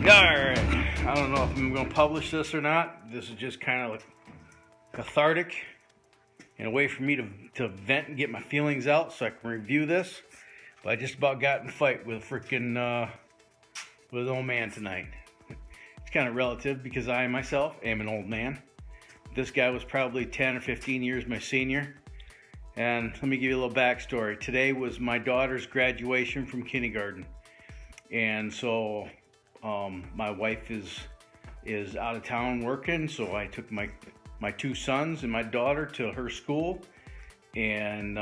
Alright, I don't know if I'm going to publish this or not. This is just kind of like cathartic and a way for me to vent and get my feelings out so I can review this. But I just about got in a fight with a freaking with an old man tonight. It's kind of relative because I myself am an old man. This guy was probably 10 or 15 years my senior. And let me give you a little backstory. Today was my daughter's graduation from kindergarten. And so my wife is out of town working, so I took my two sons and my daughter to her school, and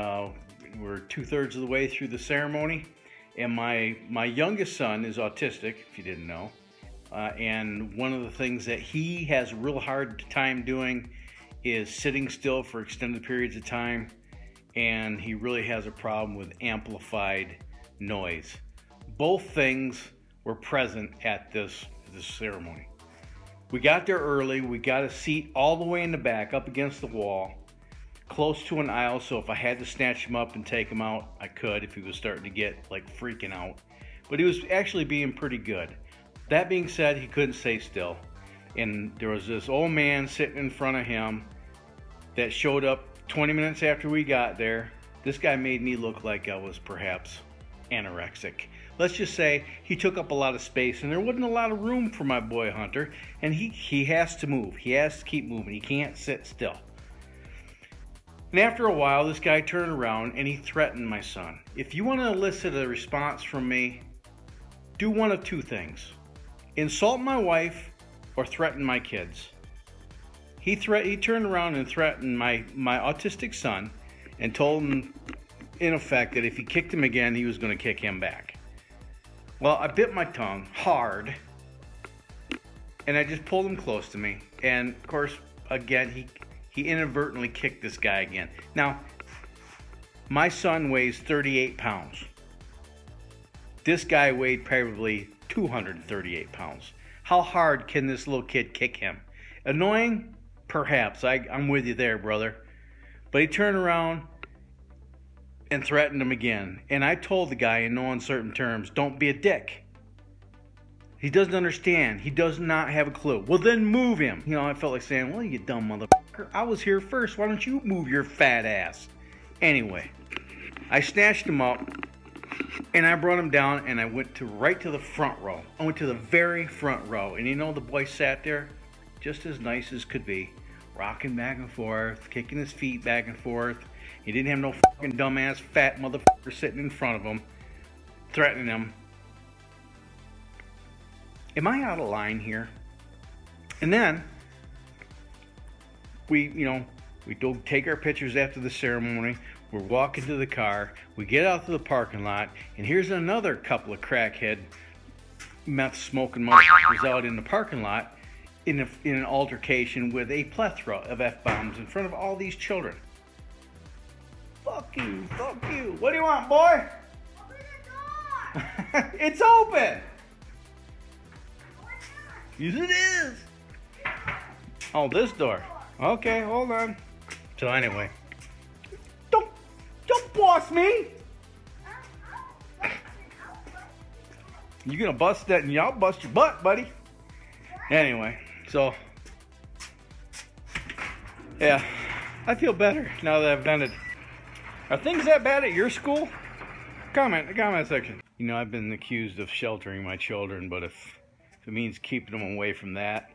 we're 2/3 of the way through the ceremony. And my youngest son is autistic, if you didn't know, and one of the things that he has a real hard time doing is sitting still for extended periods of time, and he really has a problem with amplified noise. Both things were present at this ceremony. We got there early. We got a seat all the way in the back, up against the wall, close to an aisle, so if I had to snatch him up and take him out, I could if he was starting to get like freaking out. But he was actually being pretty good. That being said, he couldn't stay still. And there was this old man sitting in front of him that showed up 20 minutes after we got there. This guy made me look like I was perhaps anorexic. Let's just say he took up a lot of space and there wasn't a lot of room for my boy Hunter, and he has to move. He has to keep moving. He can't sit still. And after a while, this guy turned around and he threatened my son. If you want to elicit a response from me, do one of two things. Insult my wife or threaten my kids. He turned around and threatened my autistic son and told him, in effect, that if he kicked him again, he was going to kick him back. Well, I bit my tongue hard, and I just pulled him close to me. And, of course, again, he inadvertently kicked this guy again. Now, my son weighs 38 pounds. This guy weighed probably 238 pounds. How hard can this little kid kick him? Annoying? Perhaps. I'm with you there, brother. But he turned around and threatened him again. And I told the guy in no uncertain terms, don't be a dick. He doesn't understand. He does not have a clue. Well, then move him. You know, I felt like saying, well, you dumb motherfucker. I was here first. Why don't you move your fat ass? Anyway, I snatched him up and I brought him down and I went right to the front row. I went to the very front row. And you know, the boy sat there just as nice as could be, rocking back and forth, kicking his feet back and forth. He didn't have no fucking dumbass fat motherfucker sitting in front of him, threatening him. Am I out of line here? And then we go take our pictures after the ceremony. We're walking to the car. We get out to the parking lot, and here's another couple of crackhead meth smoking motherfuckers out in the parking lot in an altercation with a plethora of F-bombs in front of all these children. Fuck you, fuck you. What do you want, boy? Open the door. It's open. Yes, it is. Oh, this door. Okay, hold on. So anyway, don't boss me. You're gonna bust that, and I'll bust your butt, buddy. Anyway, so yeah, I feel better now that I've vented. Are things that bad at your school? Comment in the comment section. You know, I've been accused of sheltering my children, but if it means keeping them away from that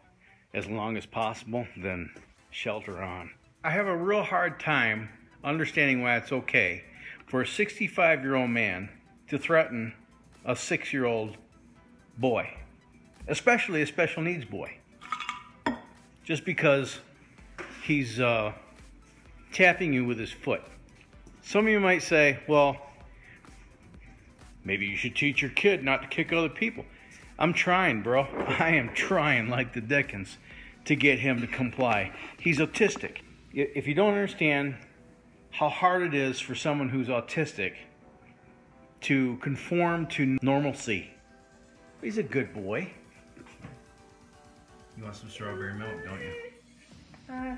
as long as possible, then shelter on. I have a real hard time understanding why it's okay for a 65-year-old man to threaten a 6-year-old boy, especially a special needs boy, just because he's tapping you with his foot. Some of you might say, well, maybe you should teach your kid not to kick other people. I'm trying, bro. I am trying like the dickens to get him to comply. He's autistic. If you don't understand how hard it is for someone who's autistic to conform to normalcy, he's a good boy. You want some strawberry milk, don't you? Yeah,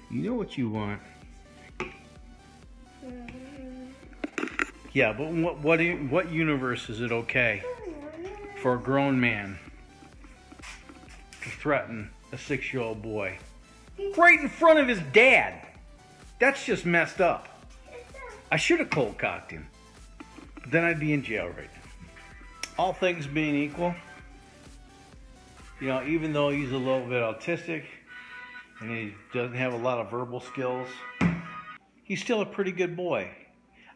you know what you want. Yeah, but what universe is it okay for a grown man to threaten a 6-year-old boy right in front of his dad. That's just messed up. I should have cold cocked him. Then I'd be in jail right now. All things being equal, you know, even though he's a little bit autistic and he doesn't have a lot of verbal skills, he's still a pretty good boy.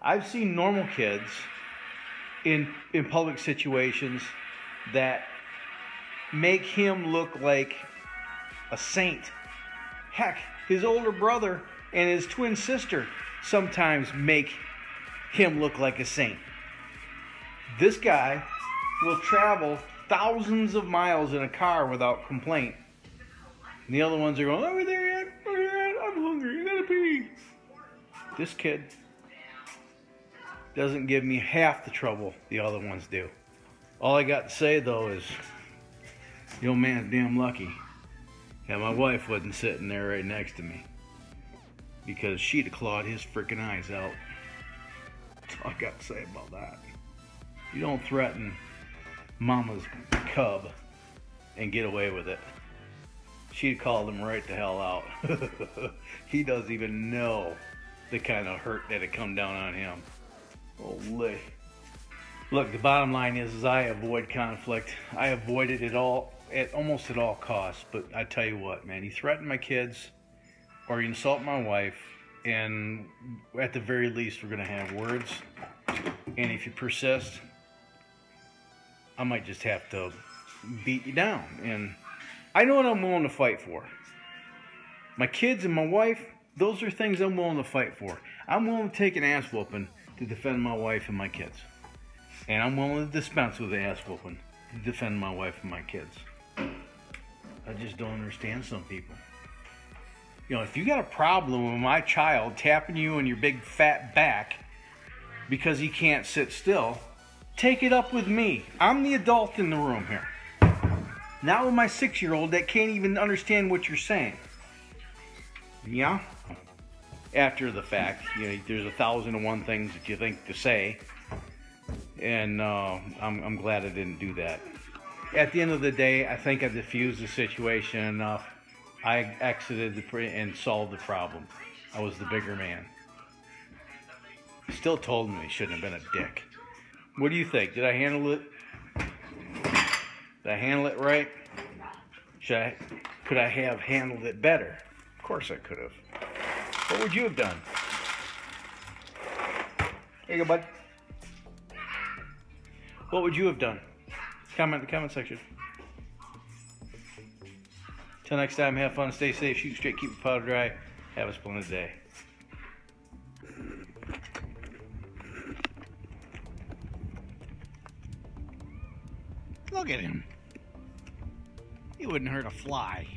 I've seen normal kids in public situations that make him look like a saint. Heck, his older brother and his twin sister sometimes make him look like a saint. This guy will travel thousands of miles in a car without complaint. And the other ones are going, over there yet? Over there yet? I'm hungry, I gotta pee. This kid doesn't give me half the trouble the other ones do. All I got to say though is, the old man's damn lucky that my wife wasn't sitting there right next to me, because she'd have clawed his freaking eyes out. That's all I got to say about that. You don't threaten mama's cub and get away with it. She'd call him right the hell out. He doesn't even know the kind of hurt that'd come down on him. Holy. Look, the bottom line is I avoid conflict. I avoided it all almost at all costs. But I tell you what, man, you threaten my kids or you insult my wife, and at the very least we're gonna have words. And if you persist, I might just have to beat you down. And I know what I'm willing to fight for. My kids and my wife, those are things I'm willing to fight for. I'm willing to take an ass whooping to defend my wife and my kids. And I'm willing to dispense with the ass whooping to defend my wife and my kids. I just don't understand some people. You know, if you got a problem with my child tapping you on your big fat back because he can't sit still, take it up with me. I'm the adult in the room here. Not with my 6-year-old that can't even understand what you're saying. Yeah? After the fact, you know, there's 1,001 things that you think to say, and I'm glad I didn't do that. At the end of the day, I think I diffused the situation enough. I exited and solved the problem. I was the bigger man. Still told me he shouldn't have been a dick. What do you think? Did I handle it? Did I handle it right? Could I have handled it better? Of course I could have. What would you have done? Here you go, bud. What would you have done? Comment in the comment section. Till next time, have fun, stay safe, shoot straight, keep your powder dry. Have a splendid day. Look at him. He wouldn't hurt a fly.